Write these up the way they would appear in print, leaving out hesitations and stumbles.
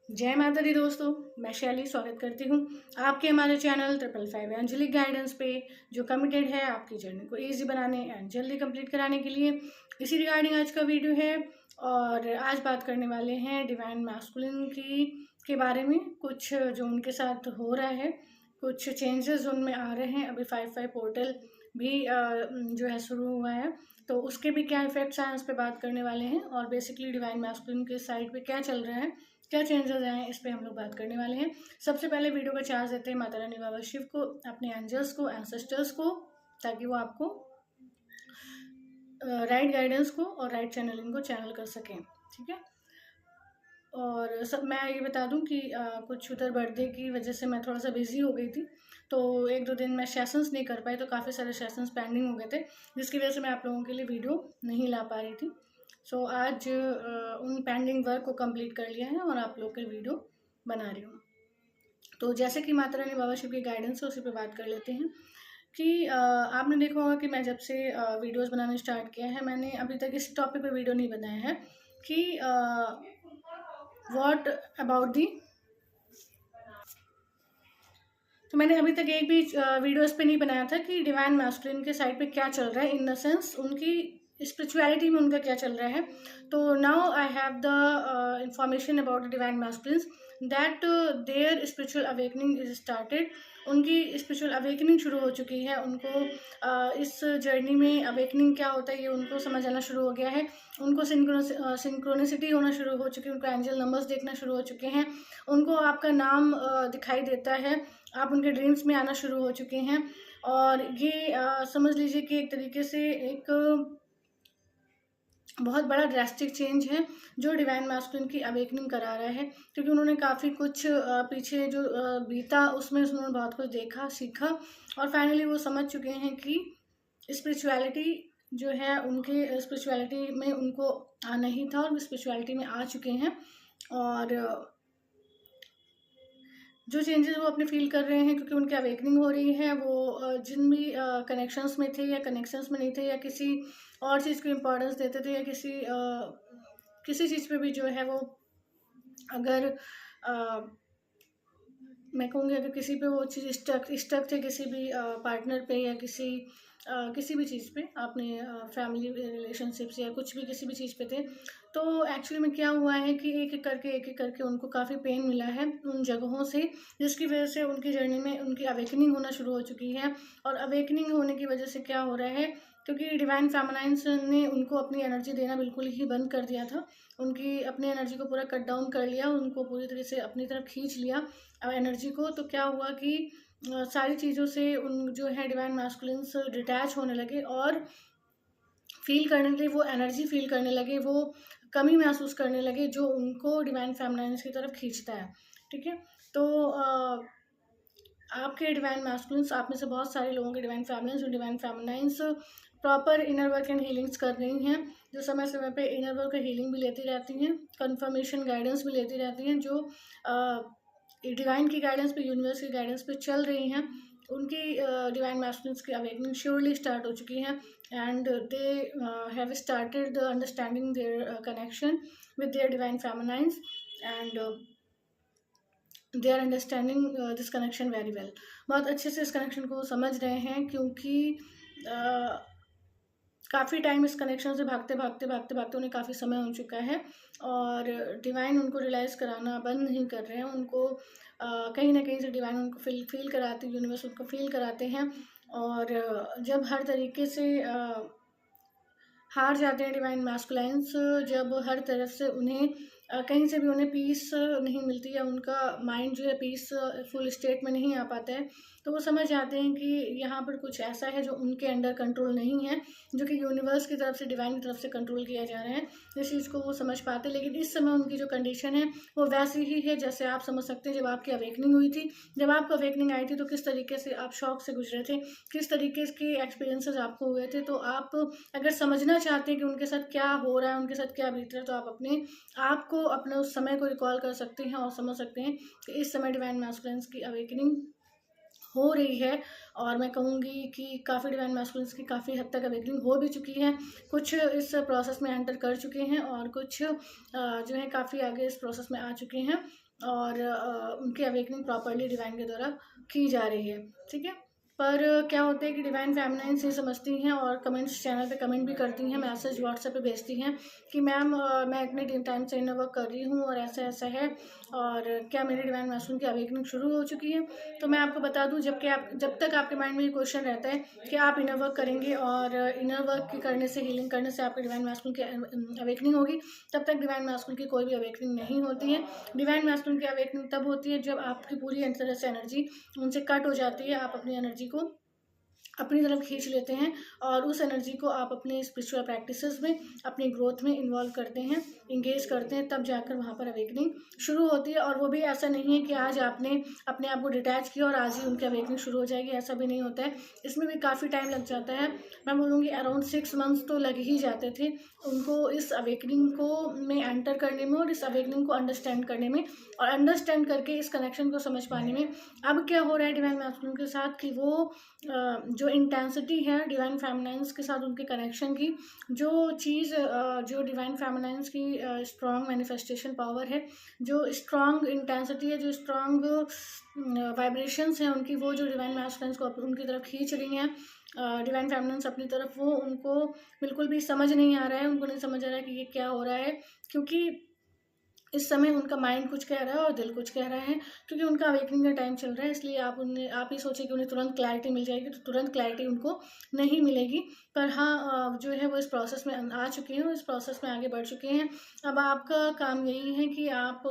जय माता दी दोस्तों, मैं शैली स्वागत करती हूँ आपके हमारे चैनल 555 एंजेलिक गाइडेंस पे, जो कमिटेड है आपकी जर्नी को इजी बनाने एंड जल्दी कंप्लीट कराने के लिए। इसी रिगार्डिंग आज का वीडियो है और आज बात करने वाले हैं डिवाइन मैस्कुलिन के बारे में। कुछ जो उनके साथ हो रहा है, कुछ चेंजेस उनमें आ रहे हैं। अभी 5-5 पोर्टल भी जो है शुरू हुआ है, तो उसके भी क्या इफेक्ट्स हैं उस पर बात करने वाले हैं। और बेसिकली डिवाइन मैस्कुलिन के साइड पे क्या चल रहा है, क्या चेंजेस आए हैं, इस पे हम लोग बात करने वाले हैं। सबसे पहले वीडियो का चार्ज देते हैं माता रानी बाबा शिव को, अपने एंजल्स को, एंसेस्टर्स को, ताकि वो आपको राइट गाइडेंस को और राइट चैनलिंग को चैनल कर सकें। ठीक है। और सब मैं ये बता दूं कि कुछ उधर बर्थडे की वजह से मैं थोड़ा सा बिजी हो गई थी, तो 1-2 दिन मैं सेशंस नहीं कर पाई, तो काफ़ी सारे सेशंस पेंडिंग हो गए थे, जिसकी वजह से मैं आप लोगों के लिए वीडियो नहीं ला पा रही थी। सो आज उन पेंडिंग वर्क को कंप्लीट कर लिया है और आप लोग के वीडियो बना रही हूँ। तो जैसे कि माता रानी बाबा शिव की गाइडेंस है, उसी पे बात कर लेते हैं कि आपने देखा होगा कि मैं जब से वीडियोस बनाना स्टार्ट किया है, मैंने अभी तक इस टॉपिक पे वीडियो नहीं बनाया है कि व्हाट अबाउट दी। तो मैंने अभी तक एक भी वीडियो इस पे नहीं बनाया था कि डिवाइन मैस्कुलिन के साइड पे क्या चल रहा है, इन द सेंस उनकी स्पिरिचुअलिटी में उनका क्या चल रहा है। तो now I have the information about the divine masculines that their spiritual awakening is started. उनकी स्पिरिचुअल अवेकनिंग शुरू हो चुकी है। उनको इस जर्नी में अवेकनिंग क्या होता है ये उनको समझ आना शुरू हो गया है। उनको सिंक्रोनिसिटी होना शुरू हो चुकी है, उनको एंजल नंबर्स देखना शुरू हो चुके हैं, उनको आपका नाम दिखाई देता है, आप उनके ड्रीम्स में आना शुरू हो चुके हैं। और ये समझ लीजिए कि एक तरीके से एक बहुत बड़ा ड्रास्टिक चेंज है जो डिवाइन मैस्कुलिन की अवेकनिंग करा रहा है, क्योंकि उन्होंने काफ़ी कुछ पीछे जो बीता उसमें उन्होंने बहुत कुछ देखा, सीखा, और फाइनली वो समझ चुके हैं कि स्पिरिचुअलिटी जो है, उनके स्पिरिचुअलिटी में उनको आना ही था और वो स्पिरिचुअलिटी में आ चुके हैं। और जो चेंजेस वो अपने फील कर रहे हैं, क्योंकि उनकी अवेकनिंग हो रही है, वो जिन भी कनेक्शंस में थे या कनेक्शंस में नहीं थे, या किसी और चीज़ को इम्पोर्टेंस देते थे, या किसी चीज़ पे भी जो है वो, अगर मैं कहूँगी अगर किसी पे वो चीज़ स्टक थे, किसी भी पार्टनर पे या किसी भी चीज़ पे, आपने फैमिली रिलेशनशिप्स या कुछ भी किसी भी चीज़ पे थे, तो एक्चुअली में क्या हुआ है कि एक एक करके उनको काफ़ी पेन मिला है उन जगहों से, जिसकी वजह से उनकी जर्नी में उनकी अवेकनिंग होना शुरू हो चुकी है। और अवेकनिंग होने की वजह से क्या हो रहा है, क्योंकि डिवाइन फेमिनाइन्स ने उनको अपनी एनर्जी देना बिल्कुल ही बंद कर दिया था, उनकी अपनी एनर्जी को पूरा कट डाउन कर लिया, उनको पूरी तरह से अपनी तरफ खींच लिया एनर्जी को। तो क्या हुआ कि सारी चीज़ों से उन जो है डिवाइन मैस्कुलिन्स डिटैच होने लगे और फील करने लगे, वो एनर्जी फील करने लगे, वो कमी महसूस करने लगे जो उनको डिवाइन फेमिनाइन्स की तरफ खींचता है। ठीक है। तो आपके डिवाइन मैस्कुलिन्स, आप में से बहुत सारे लोगों के divine feminines proper inner work and healings कर रही हैं, जो समय समय पे इनर वर्क हीलिंग भी लेती रहती हैं, कंफर्मेशन गाइडेंस भी लेती रहती हैं, जो डिवाइन की गाइडेंस पे, यूनिवर्स की गाइडेंस पे चल रही हैं। उनकी डिवाइन मैस्कुलिन्स की अवेकनिंग श्योरली स्टार्ट हो चुकी है, and they have started the understanding their connection with their divine feminines, and they are understanding this connection very well. बहुत अच्छे से इस कनेक्शन को समझ रहे हैं, क्योंकि काफ़ी टाइम इस कनेक्शन से भागते उन्हें काफ़ी समय हो चुका है, और डिवाइन उनको रियलाइज़ कराना बंद नहीं कर रहे हैं। उनको कहीं ना कहीं से डिवाइन उनको फील कराते हैं, यूनिवर्स उनको फील कराते हैं। और जब हर तरीके से हार जाते हैं डिवाइन मैस्कुलाइन्स, जब हर तरफ से उन्हें कहीं से भी उन्हें पीस नहीं मिलती, या उनका माइंड जो है पीसफुल स्टेट में नहीं आ पाता है, तो वो समझ जाते हैं कि यहाँ पर कुछ ऐसा है जो उनके अंडर कंट्रोल नहीं है, जो कि यूनिवर्स की तरफ से, डिवाइन की तरफ से कंट्रोल किया जा रहा है। इस चीज़ को वो समझ पाते हैं। लेकिन इस समय उनकी जो कंडीशन है वो वैसी ही है जैसे आप समझ सकते हैं जब आपकी अवेकनिंग हुई थी। जब आपको अवेकनिंग आई थी तो किस तरीके से आप शॉक से गुजरे थे, किस तरीके के एक्सपीरियंसेस आपको हुए थे। तो आप अगर समझना चाहते हैं कि उनके साथ क्या हो रहा है, उनके साथ क्या बीत रहा है, तो आप अपने उस समय को रिकॉल कर सकते हैं और समझ सकते हैं कि इस समय डिवाइन मैस्कुलिन्स की अवेकनिंग हो रही है, और मैं कहूँगी कि काफ़ी डिवाइन मैस्कुलिन्स की काफ़ी हद तक अवेकनिंग हो भी चुकी है। कुछ इस प्रोसेस में एंटर कर चुके हैं और कुछ जो है काफ़ी आगे इस प्रोसेस में आ चुके हैं, और उनकी अवेकनिंग प्रॉपर्ली डिवाइन के द्वारा की जा रही है। ठीक है, पर क्या होता है कि डिवाइन फेमिनाइन्स ये समझती हैं और कमेंट्स चैनल पे कमेंट भी करती हैं, मैसेज व्हाट्सएप पे भेजती हैं कि मैम मैं इतने टाइम से इनर वर्क कर रही हूँ और ऐसा ऐसा है, और क्या मेरी डिवाइन मैस्कुलिन की अवेकनिंग शुरू हो चुकी है। तो मैं आपको बता दूं, जब तक आपके माइंड में ये क्वेश्चन रहता है कि आप इनर वर्क करेंगे और इनर वर्क करने से, हीलिंग करने से आपके डिवाइन मैस्कुलिन की अवेकनिंग होगी, तब तक डिवाइन मैस्कुलिन की कोई भी अवेकनिंग नहीं होती है। डिवाइन मैस्कुलिन की अवेकनिंग तब होती है जब आपकी पूरी तरह से एनर्जी उनसे कट हो जाती है, आप अपनी एनर्जी को अपनी तरफ खींच लेते हैं और उस एनर्जी को आप अपने स्पिरिचुअल प्रैक्टिसेस में, अपनी ग्रोथ में इन्वॉल्व करते हैं, इंगेज करते हैं, तब जाकर वहाँ पर अवेकनिंग शुरू होती है। और वो भी ऐसा नहीं है कि आज आपने अपने आप को डिटैच किया और आज ही उनकी अवेकनिंग शुरू हो जाएगी, ऐसा भी नहीं होता है। इसमें भी काफ़ी टाइम लग जाता है, मैं बोलूँगी अराउंड 6 मंथ्स तो लग ही जाते थे उनको इस अवेकनिंग को में एंटर करने में और इस अवेकनिंग को अंडरस्टैंड करने में, और अंडरस्टैंड करके इस कनेक्शन को समझ पाने में। अब क्या हो रहा है डिवाइन मैस्कुलिन के साथ कि वो जो इंटेंसिटी है डिवाइन फेमिनाइन्स के साथ उनके कनेक्शन की, जो चीज़ जो डिवाइन फेमिनाइन्स की स्ट्रॉन्ग मैनिफेस्टेशन पावर है, जो स्ट्रॉन्ग इंटेंसिटी है, जो स्ट्रॉन्ग वाइब्रेशंस हैं उनकी, वो जो डिवाइन मैस्कुलिन्स को उनकी तरफ खींच रही हैं डिवाइन फेमिनाइन्स अपनी तरफ, वो उनको बिल्कुल भी समझ नहीं आ रहा है। उनको नहीं समझ आ रहा है कि ये क्या हो रहा है, क्योंकि इस समय उनका माइंड कुछ कह रहा है और दिल कुछ कह रहा है, क्योंकि उनका अवेकनिंग का टाइम चल रहा है। इसलिए आप ही सोचिए कि उन्हें तुरंत क्लैरिटी मिल जाएगी, तो तुरंत क्लैरिटी उनको नहीं मिलेगी। पर हाँ, जो है वो इस प्रोसेस में आ चुके हैं, इस प्रोसेस में आगे बढ़ चुके हैं। अब आपका काम यही है कि आप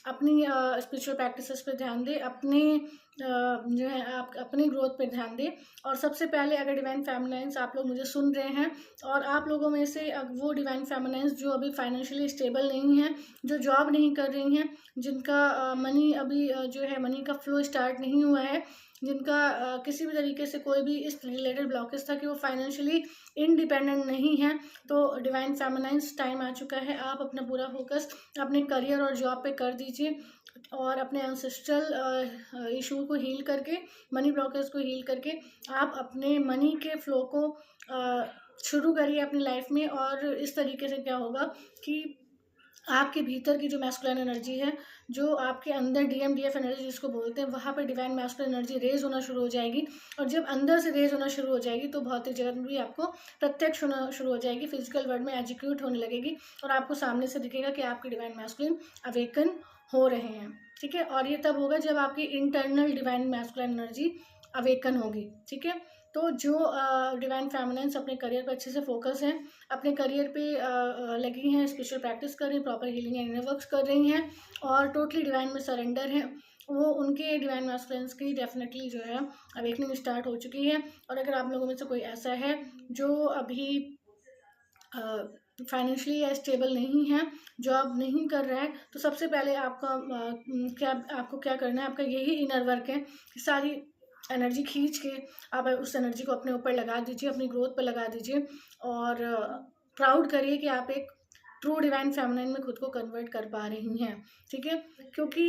अपनी स्पिरिचुअल प्रैक्टिसेस पे ध्यान दें, अपने जो है आप अपनी ग्रोथ पे ध्यान दें। और सबसे पहले, अगर डिवाइन फेमिनाइन्स आप लोग मुझे सुन रहे हैं और आप लोगों में से वो डिवाइन फेमिनाइन्स जो अभी फाइनेंशियली स्टेबल नहीं है, जो जॉब नहीं कर रही हैं, जिनका मनी अभी जो है मनी का फ्लो स्टार्ट नहीं हुआ है, जिनका किसी भी तरीके से कोई भी इस रिलेटेड ब्लॉकेज था कि वो फाइनेंशियली इंडिपेंडेंट नहीं है, तो डिवाइन फेमिनाइन्स टाइम आ चुका है। आप अपना पूरा फोकस अपने करियर और जॉब पे कर दीजिए और अपने एंसेस्ट्रल इशू को हील करके, मनी ब्लॉकेज को हील करके आप अपने मनी के फ्लो को शुरू करिए अपनी लाइफ में। और इस तरीके से क्या होगा कि आपके भीतर की जो मैस्कुलिन एनर्जी है, जो आपके अंदर DMDF एनर्जी जिसको बोलते हैं, वहाँ पे डिवाइन मैस्कुलिन एनर्जी रेज होना शुरू हो जाएगी। और जब अंदर से रेज होना शुरू हो जाएगी तो भौतिक जगत में भी आपको प्रत्यक्ष होना शुरू हो जाएगी, फिजिकल वर्ल्ड में एग्जीक्यूट होने लगेगी और आपको सामने से दिखेगा कि आपके डिवाइन मैस्कुलिन अवेकन हो रहे हैं। ठीक है, और ये तब होगा जब आपकी internal divine masculine energy awaken होगी। ठीक है, तो जो डिवाइन फेमिनाइन्स अपने करियर पे अच्छे से फोकस हैं, अपने करियर पे लगी हैं, स्पिरिचुअल प्रैक्टिस कर रही हैं, proper healing and inner works कर रही हैं और टोटली डिवाइन में सरेंडर हैं, वो उनके डिवाइन मैस्कुलिन्स की डेफिनेटली जो है अवेकनिंग स्टार्ट हो चुकी है। और अगर आप लोगों में से कोई ऐसा है जो अभी फाइनेंशियली या स्टेबल नहीं है, जॉब नहीं कर रहा है, तो सबसे पहले आपको क्या करना है, आपका यही इनर वर्क है कि सारी एनर्जी खींच के आप उस एनर्जी को अपने ऊपर लगा दीजिए, अपनी ग्रोथ पर लगा दीजिए और प्राउड करिए कि आप एक ट्रू डिवाइन फेमिनाइन में खुद को कन्वर्ट कर पा रही हैं। ठीक है, क्योंकि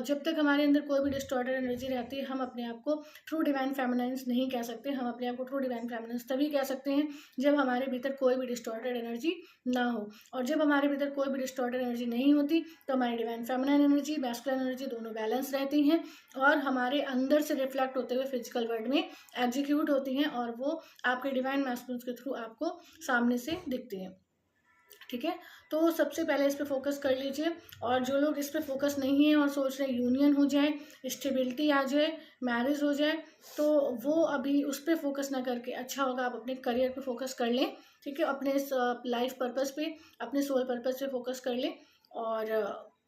जब तक हमारे अंदर कोई भी डिस्टॉर्टेड एनर्जी रहती है, हम अपने आप को ट्रू डिवाइन फेमिनाइन्स नहीं कह सकते। हम अपने आप को ट्रू डिवाइन फेमिनाइन्स तभी कह सकते हैं जब हमारे भीतर कोई भी डिस्टॉर्टेड एनर्जी ना हो, और जब हमारे भीतर कोई भी डिस्टॉर्टेड एनर्जी नहीं होती तो हमारी divine feminine energy, masculine energy दोनों बैलेंस रहती हैं और हमारे अंदर से रिफ्लेक्ट होते हुए फिजिकल वर्ल्ड में एग्जीक्यूट होती हैं और वो आपके डिवाइन मैस्कुलिन्स के थ्रू आपको सामने से दिखती हैं। ठीक है, तो सबसे पहले इस पे फोकस कर लीजिए। और जो लोग इस पे फोकस नहीं है और सोच रहे हैं यूनियन हो जाए, स्टेबिलिटी आ जाए, मैरिज हो जाए, तो वो अभी उस पे फोकस ना करके अच्छा होगा आप अपने करियर पे फोकस कर लें। ठीक है, अपने इस लाइफ पर्पस पे, अपने सोल पर्पस पे फोकस कर लें और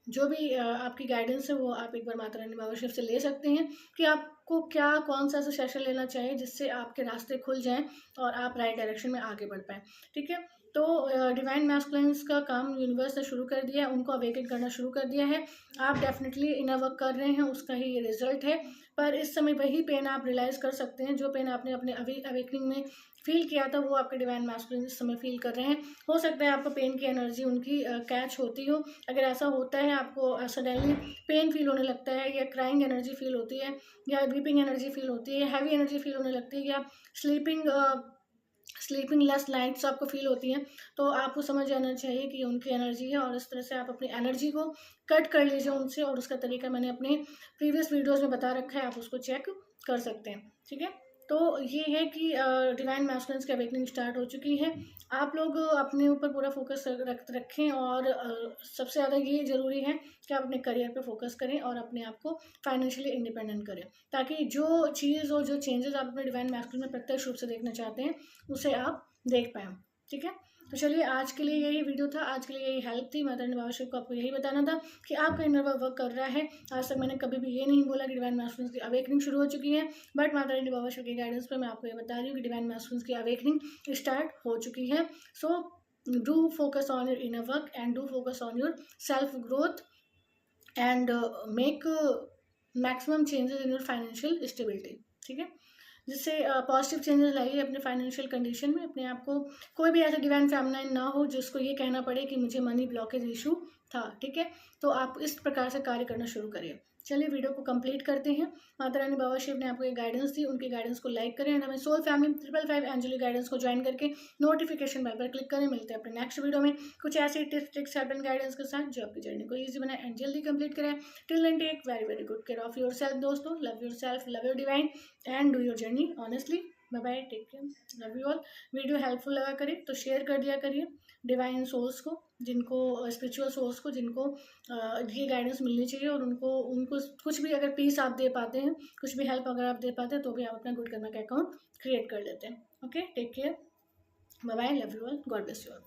जो भी आपकी गाइडेंस है वो आप एक बार माता रानी बाबा शिव से ले सकते हैं कि आपको क्या, कौन सा ऐसा सेशन लेना चाहिए जिससे आपके रास्ते खुल जाएं और आप राइट डायरेक्शन में आगे बढ़ पाएँ। ठीक है, तो डिवाइन मैस्कुलिन्स का काम यूनिवर्स ने शुरू कर दिया है, उनको अवेकन करना शुरू कर दिया है। आप डेफिनेटली इनर वर्क कर रहे हैं, उसका ही ये रिजल्ट है। पर इस समय वही पेन आप रियलाइज़ कर सकते हैं जो पेन आपने अपने अवेकनिंग में फील किया था वो आपके डिवाइन मैस्कुलिन इस समय फील कर रहे हैं। हो सकता है आपको पेन की एनर्जी उनकी कैच होती हो। अगर ऐसा होता है, आपको सडनली पेन फील होने लगता है, या क्राइंग एनर्जी फील होती है, या वीपिंग एनर्जी फील होती है, हैवी एनर्जी फील होने लगती है, या स्लीपिंग लेस नाइट्स आपको फील होती हैं, तो आपको समझ जाना चाहिए कि उनकी एनर्जी है। और इस तरह से आप अपनी एनर्जी को कट कर लीजिए उनसे, और उसका तरीका मैंने अपने प्रीवियस वीडियोस में बता रखा है, आप उसको चेक कर सकते हैं। ठीक है, तो ये है कि डिवाइन मैस्कुलिन्स की अवेकनिंग स्टार्ट हो चुकी है। आप लोग अपने ऊपर पूरा फोकस रखें, और सबसे ज़्यादा ये ज़रूरी है कि आप अपने करियर पे फोकस करें और अपने आप को फाइनेंशियली इंडिपेंडेंट करें, ताकि जो चीज़ और जो चेंजेस आप अपने डिवाइन मैस्कुलिन में प्रत्यक्ष रूप से देखना चाहते हैं उसे आप देख पाएँ। ठीक है, तो चलिए आज के लिए यही वीडियो था, आज के लिए यही हेल्प थी। माता रानी बाबा शिव को आपको यही बताना था कि आपका इनर वर्क कर रहा है। आज तक मैंने कभी भी ये नहीं बोला कि डिवाइन मैस्कुलिन्स की अवेकनिंग शुरू हो चुकी है, बट माता रानी बाबा शिव के गाइडेंस पे मैं आपको ये बता रही हूँ कि डिवाइन मैस्कुलिन्स की अवेकनिंग स्टार्ट हो चुकी है। So do focus on your inner work and do focus on your self growth and make maximum changes in your financial stability. ठीक है, जिससे पॉजिटिव चेंजेस लाइए अपने फाइनेंशियल कंडीशन में। अपने आप को कोई भी ऐसा डिवाइन फेमिनाइन ना हो जिसको ये कहना पड़े कि मुझे मनी ब्लॉकेज इशू था। ठीक है, तो आप इस प्रकार से कार्य करना शुरू करिए। चलिए वीडियो को कंप्लीट करते हैं। माता रानी बाबा शिव ने आपको ये गाइडेंस दी, उनकी गाइडेंस को लाइक करें, एंड हमें सोल फैमिली 555 एंजलिक गाइडेंस को ज्वाइन करके नोटिफिकेशन बेल पर क्लिक करें। मिलते हैं अपने नेक्स्ट वीडियो में कुछ ऐसे tips tricks help and guidance के साथ जो आपकी जर्नी को ईजी बनाए एंड जल्दी कंप्लीट करें। Till then take very very good care of your self दोस्तों। Love your self, love your divine and do your journey honestly. Bye bye, take care, love you all. Video helpful लगा करिए तो share कर दिया करिए divine souls को, जिनको spiritual souls को, जिनको ये गाइडेंस मिलनी चाहिए, और उनको कुछ भी अगर पीस आप दे पाते हैं, कुछ भी हेल्प अगर आप दे पाते हैं, तो भी आप अपना गुड कर्मा का अकाउंट क्रिएट कर लेते हैं। Okay, take care, bye bye, love you all, God bless you all.